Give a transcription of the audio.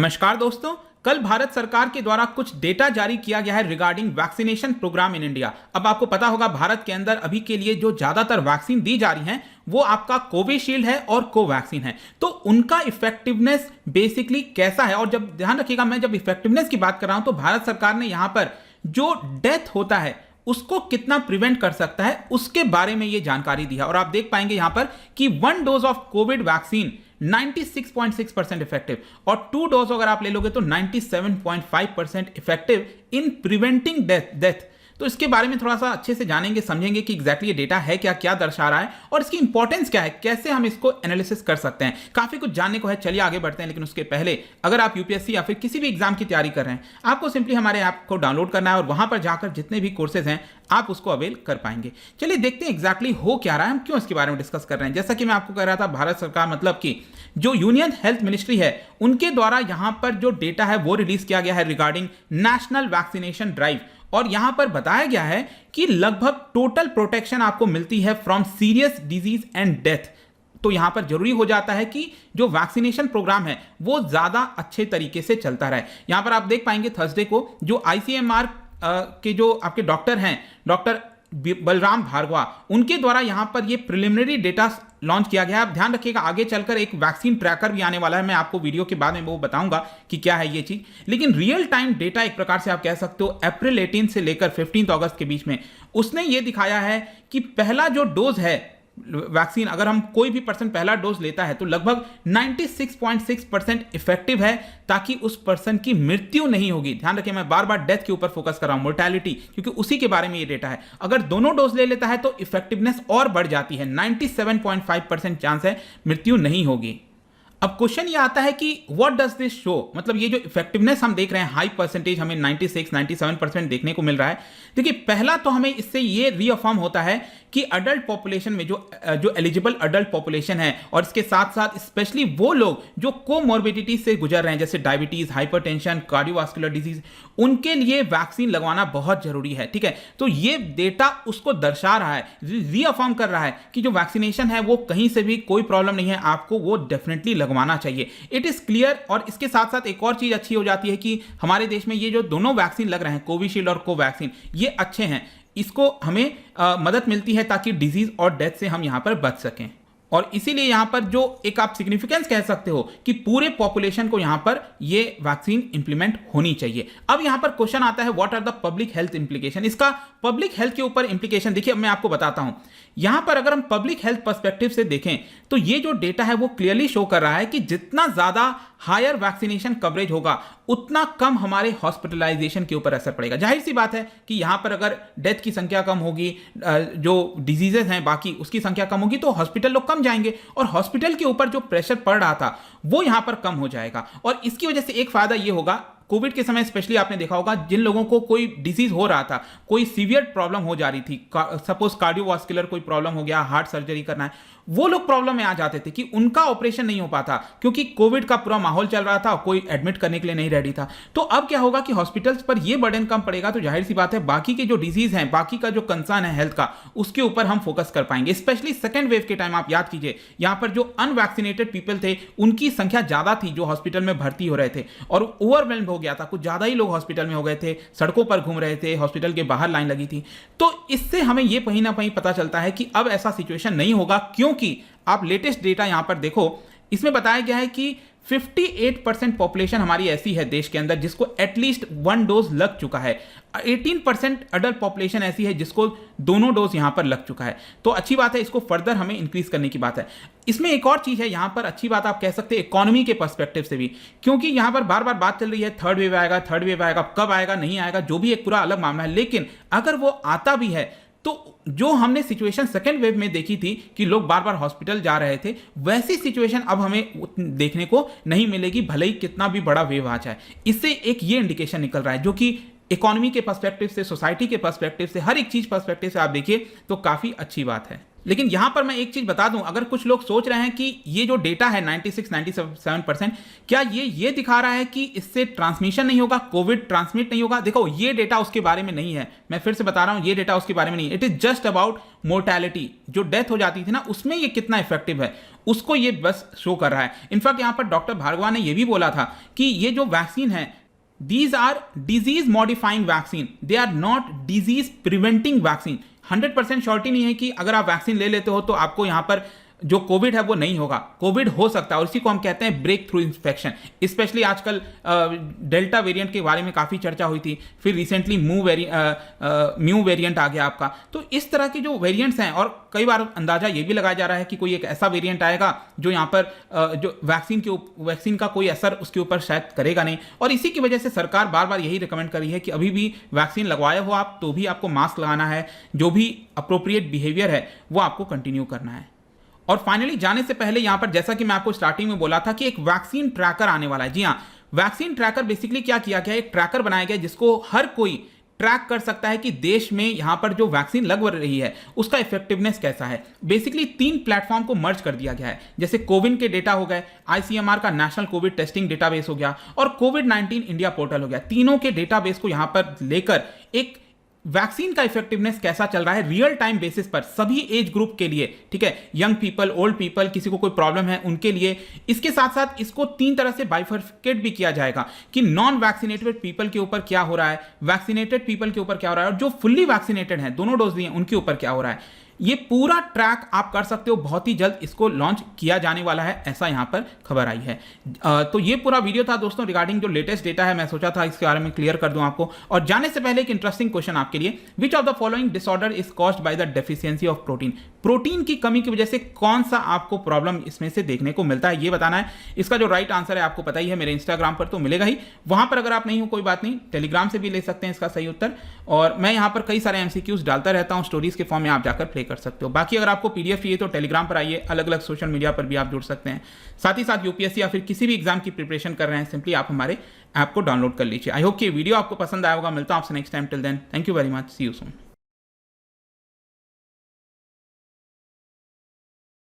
नमस्कार दोस्तों, कल भारत सरकार के द्वारा कुछ डेटा जारी किया गया है regarding vaccination programme in India. अब आपको पता होगा भारत के अंदर अभी के लिए जो ज्यादातर वैक्सीन दी जा रही हैं वो आपका कोविशील्ड है और कोवैक्सीन है। तो उनका इफेक्टिवनेस बेसिकली कैसा है, और जब ध्यान रखिएगा मैं जब इफेक्टिवनेस की बात कर रहा हूं तो भारत सरकार ने यहां पर जो डेथ होता है उसको कितना प्रिवेंट कर सकता है उसके बारे में ये जानकारी दी है। और आप देख पाएंगे यहां पर कि 1 dose of Covid vaccine 96.6% effective और 2 डोज अगर आप ले लोगे तो 97.5% इफेक्टिव इन प्रिवेंटिंग डेथ। तो इसके बारे में थोड़ा सा अच्छे से जानेंगे, समझेंगे कि एग्जैक्टली ये डेटा है क्या, क्या दर्शा रहा है और इसकी इंपॉर्टेंस क्या है, कैसे हम इसको एनालिसिस कर सकते हैं। काफी कुछ जानने को है, चलिए आगे बढ़ते हैं। लेकिन उसके पहले अगर आप यूपीएससी या फिर किसी भी एग्जाम की तैयारी कर रहे हैं, आपको सिंपली हमारे ऐप को डाउनलोड करना है और वहां पर जाकर जितने भी कोर्सेज हैं आप उसको अवेल कर पाएंगे। चलिए देखते हैं एग्जैक्टली हो क्या रहा है, हम क्यों इसके बारे में डिस्कस कर रहे हैं। जैसा कि मैं आपको कह रहा था, भारत सरकार मतलब कि जो यूनियन हेल्थ मिनिस्ट्री है उनके द्वारा यहां पर जो डेटा है वो रिलीज किया गया है रिगार्डिंग नेशनल वैक्सीनेशन ड्राइव। और यहां पर बताया गया है कि लगभग टोटल प्रोटेक्शन आपको मिलती है from serious disease and death. तो यहां पर जरूरी हो जाता है कि जो वैक्सीनेशन प्रोग्राम है वो ज्यादा अच्छे तरीके से चलता रहे। यहां पर आप देख पाएंगे थर्सडे को जो आईसीएमआर के जो आपके डॉक्टर हैं, डॉक्टर बलराम भार्गवा, उनके द्वारा यहां पर ये प्रिलिमिनरी डेटा लॉन्च किया गया है। आप ध्यान रखिएगा, आगे चलकर एक वैक्सीन ट्रैकर भी आने वाला है, मैं आपको वीडियो के बाद में वो बताऊंगा कि क्या है ये चीज। लेकिन रियल टाइम डेटा एक प्रकार से आप कह सकते हो अप्रैल 18 से लेकर 15 अगस्त के बीच में उसने ये दिखाया है कि पहला जो डोज है वैक्सीन, अगर हम कोई भी पर्सन पहला डोज लेता है तो लगभग 96.6% इफेक्टिव है ताकि उस पर्सन की मृत्यु नहीं होगी। ध्यान रखिए, मैं बार बार डेथ के ऊपर फोकस कर रहा हूं, मोर्टेलिटी, क्योंकि उसी के बारे में ये डेटा है। अगर दोनों डोज ले लेता है तो इफेक्टिवनेस और बढ़ जाती है, 97.5% चांस है मृत्यु नहीं होगी। अब क्वेश्चन ये आता है कि व्हाट डज दिस शो, मतलब ये जो इफेक्टिवनेस हम देख रहे हैं हाई परसेंटेज हमें 96-97% देखने को मिल रहा है। देखिए, पहला तो हमें इससे ये रीअफर्म होता है कि अडल्ट पॉपुलेशन में जो एलिजिबल अडल्ट पॉपुलेशन है और इसके साथ साथ स्पेशली वो लोग जो कोमॉर्बिडिटी से गुजर रहे हैं जैसे डायबिटीज, हाइपरटेंशन, कार्डियोवास्कुलर डिजीज, उनके लिए वैक्सीन लगवाना बहुत जरूरी है। ठीक है, तो ये डेटा उसको दर्शा रहा है, रीअफर्म कर रहा है कि जो वैक्सीनेशन है वो कहीं से भी कोई प्रॉब्लम नहीं है, आपको वो डेफिनेटली लगवाना चाहिए। It is clear. और इसके साथ साथ एक और चीज अच्छी हो जाती है कि हमारे देश में ये जो दोनों वैक्सीन लग रहे हैं, कोविशील्ड और कोवैक्सीन, ये अच्छे हैं, इसको हमें मदद मिलती है ताकि डिजीज और डेथ से हम यहां पर बच सकें। और इसीलिए यहां पर जो एक आप सिग्निफिकेंस कह सकते हो कि पूरे पॉपुलेशन को यहां पर ये वैक्सीन इंप्लीमेंट होनी चाहिए। अब यहां पर क्वेश्चन आता है what are the public health implication. इसका पब्लिक हेल्थ के ऊपर इंप्लीकेशन देखिए, अब मैं आपको बताता हूं। यहां पर अगर हम पब्लिक हेल्थ पर्सपेक्टिव से देखें तो ये जो डेटा है वो क्लियरली शो कर रहा है कि जितना ज्यादा हायर वैक्सीनेशन कवरेज होगा उतना कम हमारे हॉस्पिटलाइजेशन के ऊपर असर पड़ेगा। जाहिर सी बात है कि यहां पर अगर डेथ की संख्या कम होगी, जो डिजीजेस हैं बाकी उसकी संख्या कम होगी, तो हॉस्पिटल लोग कम जाएंगे और हॉस्पिटल के ऊपर जो प्रेशर पड़ रहा था वो यहां पर कम हो जाएगा। और इसकी वजह से एक फायदा ये होगा, कोविड के समय स्पेशली आपने देखा होगा जिन लोगों को कोई डिजीज हो रहा था, कोई सीवियर प्रॉब्लम हो जा रही थी, सपोज कार्डियोवास्कुलर कोई प्रॉब्लम हो गया, हार्ट सर्जरी करना है, वो लोग प्रॉब्लम में आ जाते थे कि उनका ऑपरेशन नहीं हो पाता क्योंकि कोविड का पूरा माहौल चल रहा था, कोई एडमिट करने के लिए नहीं रेडी था। तो अब क्या होगा कि हॉस्पिटल्स पर ये बर्डन कम पड़ेगा, तो जाहिर सी बात है बाकी के जो डिजीज हैं, बाकी का जो कंसर्न है हेल्थ का, उसके ऊपर हम फोकस कर पाएंगे। स्पेशली सेकेंड वेव के टाइम आप याद कीजिए, यहां पर जो अनवैक्सीनेटेड पीपल थे उनकी संख्या ज्यादा थी जो हॉस्पिटल में भर्ती हो रहे थे और ओवरवेल्म हो गया था, कुछ ज्यादा ही लोग हॉस्पिटल में हो गए थे, सड़कों पर घूम रहे थे, हॉस्पिटल के बाहर लाइन लगी थी। तो इससे हमें यह कहीं ना कहीं पता चलता है कि अब ऐसा सिचुएशन नहीं होगा, क्योंकि आप लेटेस्ट डेटा यहां पर देखो, इसमें बताया गया है कि 58% पॉपुलेशन हमारी ऐसी है देश के अंदर जिसको एटलीस्ट 1 डोज लग चुका है। 18% अडल्ट पॉपुलेशन ऐसी है जिसको दोनों डोज यहां पर लग चुका है। तो अच्छी बात है, इसको फर्दर हमें इंक्रीज करने की बात है। इसमें एक और चीज है यहां पर, अच्छी बात आप कह सकते हैं इकोनॉमी के पर्सपेक्टिव से भी, क्योंकि यहां पर बार बार बात चल रही है थर्ड वेव आएगा, थर्ड वेव आएगा, कब आएगा नहीं आएगा, जो भी एक पूरा अलग मामला है। लेकिन अगर वो आता भी है तो जो हमने सिचुएशन सेकेंड वेव में देखी थी कि लोग बार बार हॉस्पिटल जा रहे थे, वैसी सिचुएशन अब हमें देखने को नहीं मिलेगी, भले ही कितना भी बड़ा वेव आ जाए। इससे एक ये इंडिकेशन निकल रहा है जो कि इकोनॉमी के पर्सपेक्टिव से, सोसाइटी के पर्सपेक्टिव से, हर एक चीज पर्सपेक्टिव से आप देखिए तो काफी अच्छी बात है। लेकिन यहां पर मैं एक चीज बता दूं, अगर कुछ लोग सोच रहे हैं कि ये जो डेटा है 96-97%, क्या ये दिखा रहा है कि इससे ट्रांसमिशन नहीं होगा, कोविड ट्रांसमिट नहीं होगा? देखो, ये डेटा उसके बारे में नहीं है, मैं फिर से बता रहा हूं, ये डेटा उसके बारे में नहीं है। It is just about mortality, जो डेथ हो जाती थी ना, उसमें ये कितना इफेक्टिव है उसको ये बस शो कर रहा है। इनफैक्ट यहाँ पर डॉक्टर भार्गवा ने ये भी बोला था कि ये जो वैक्सीन है, these are disease modifying vaccine, they are not disease preventing vaccine। 100% surety नहीं है कि अगर आप वैक्सीन ले लेते हो तो आपको यहां पर जो कोविड है वो नहीं होगा। कोविड हो सकता है और इसी को हम कहते हैं ब्रेक थ्रू इन्फेक्शन। स्पेशली आजकल डेल्टा वेरिएंट के बारे में काफ़ी चर्चा हुई थी, फिर रिसेंटली म्यू वेरिएंट आ गया आपका। तो इस तरह के जो वेरिएंट्स हैं, और कई बार अंदाजा ये भी लगाया जा रहा है कि कोई एक ऐसा वेरिएंट आएगा जो यहाँ पर जो वैक्सीन का कोई असर उसके ऊपर शायद करेगा नहीं। और इसी की वजह से सरकार बार बार यही रिकमेंड कर रही है कि अभी भी वैक्सीन लगवाए हो आप तो भी आपको मास्क लगाना है, जो भी अप्रोप्रिएट बिहेवियर है वो आपको कंटिन्यू करना है। और फाइनली जाने से पहले यहां पर जैसा कि मैं आपको स्टार्टिंग में बोला था कि एक वैक्सीन ट्रैकर आने वाला है। जी हां, वैक्सीन ट्रैकर बेसिकली क्या किया गया है, एक ट्रैकर बनाया गया जिसको हर कोई ट्रैक कर सकता है कि देश में यहां पर जो वैक्सीन लग रही है उसका इफेक्टिवनेस कैसा है। बेसिकली 3 प्लेटफॉर्म को मर्ज कर दिया गया है, जैसे कोविन के डेटा हो गए, आईसीएमआर का नेशनल कोविड टेस्टिंग डेटाबेस हो गया और कोविड-19 इंडिया पोर्टल हो गया। तीनों के डेटाबेस को यहां पर लेकर एक वैक्सीन का इफेक्टिवनेस कैसा चल रहा है रियल टाइम बेसिस पर सभी एज ग्रुप के लिए, ठीक है, यंग पीपल, ओल्ड पीपल, किसी को कोई प्रॉब्लम है उनके लिए। इसके साथ साथ इसको 3 तरह से बाइफरकेट भी किया जाएगा कि नॉन वैक्सीनेटेड पीपल के ऊपर क्या हो रहा है, वैक्सीनेटेड पीपल के ऊपर क्या हो रहा है और जो फुल्ली वैक्सीनेटेड हैं, दोनों डोज लिए उनके ऊपर क्या हो रहा है। ये पूरा ट्रैक आप कर सकते हो। बहुत ही जल्द इसको लॉन्च किया जाने वाला है, ऐसा यहां पर खबर आई है। तो ये पूरा वीडियो था दोस्तों रिगार्डिंग जो लेटेस्ट डेटा है, मैं सोचा था इसके बारे में क्लियर कर दूं आपको। और जाने से पहले एक इंटरेस्टिंग क्वेश्चन आपके लिए, which of the following disorder is caused by the deficiency of protein. Protein की कमी की वजह से कौन सा आपको प्रॉब्लम इसमें से देखने को मिलता है, ये बताना है। इसका जो राइट आंसर है आपको पता ही है, मेरे इंस्टाग्राम पर तो मिलेगा ही। वहां पर अगर आप नहीं हो कोई बात नहीं, टेलीग्राम से भी ले सकते हैं इसका सही उत्तर। और मैं यहां पर कई सारे एमसीक्यूज डालता रहता हूं स्टोरीज के फॉर्म में, आप जाकर प्ले कर सकते हो। बाकी अगर आपको पीडीएफ चाहिए तो टेलीग्राम पर आइए, अलग अलग सोशल मीडिया पर भी आप जुड़ सकते हैं। साथ ही साथ यूपीएससी या फिर किसी भी एग्जाम की प्रिपरेशन कर रहे हैं, सिंपली आप हमारे ऐप को डाउनलोड कर लीजिए। आई होप कि वीडियो आपको पसंद आया होगा। मिलता हूं आपसे next time. Till then, thank you very much, see you soon.